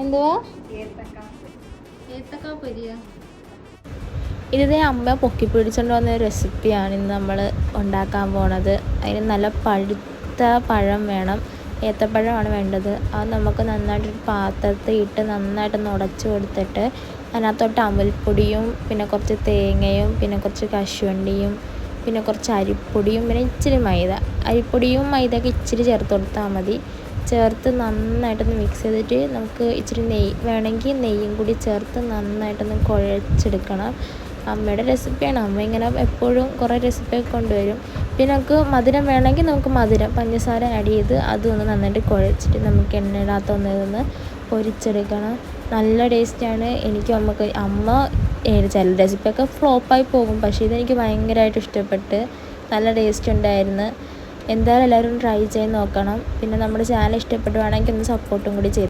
എന്തുവാ? ഇതേ അമ്മ പൊക്കി പിടിച്ചുകൊണ്ട് വന്ന റെസിപ്പിയാണ് ഇന്ന് നമ്മൾ ഉണ്ടാക്കാൻ പോണത്. അതിന് നല്ല പഴുത്ത പഴം വേണം, ഏത്തപ്പഴമാണ് വേണ്ടത്. അത് നമുക്ക് നന്നായിട്ടൊരു പാത്രത്തിൽ ഇട്ട് നന്നായിട്ടൊന്ന് ഉടച്ച് കൊടുത്തിട്ട് അതിനകത്തോട്ട് അമൽപ്പൊടിയും പിന്നെ കുറച്ച് തേങ്ങയും പിന്നെ കുറച്ച് കശുവണ്ടിയും പിന്നെ കുറച്ച് അരിപ്പൊടിയും പിന്നെ ഇച്ചിരി മൈദ, അരിപ്പൊടിയും മൈദയൊക്കെ ഇച്ചിരി ചേർത്ത് കൊടുത്താൽ മതി. ചേർത്ത് നന്നായിട്ടൊന്ന് മിക്സ് ചെയ്തിട്ട് നമുക്ക് ഇച്ചിരി നെയ്യ് വേണമെങ്കിൽ നെയ്യും കൂടി ചേർത്ത് നന്നായിട്ടൊന്ന് കുഴച്ചെടുക്കണം. അമ്മയുടെ റെസിപ്പിയാണ്, അമ്മ ഇങ്ങനെ എപ്പോഴും കുറേ റെസിപ്പിയൊക്കെ കൊണ്ടുവരും. പിന്നെ നമുക്ക് മധുരം വേണമെങ്കിൽ നമുക്ക് മധുരം പഞ്ചസാര ആഡ് ചെയ്ത് അതൊന്ന് നന്നായിട്ട് കുഴച്ചിട്ട് നമുക്ക് എണ്ണയിനകത്തൊന്ന് ഇതൊന്ന് പൊരിച്ചെടുക്കണം. നല്ല ടേസ്റ്റാണ്. എനിക്കും അമ്മ ചില റെസിപ്പിയൊക്കെ ഫ്ലോപ്പായി പോകും, പക്ഷേ ഇതെനിക്ക് ഭയങ്കരമായിട്ട് ഇഷ്ടപ്പെട്ട് നല്ല ടേസ്റ്റ് ഉണ്ടായിരുന്നു. എന്തായാലും എല്ലാവരും ട്രൈ ചെയ്ത് നോക്കണം. പിന്നെ നമ്മുടെ ചാനൽ ഇഷ്ടപ്പെടുവാണെങ്കിൽ ഒന്ന് സപ്പോർട്ടും കൂടി ചെയ്തു.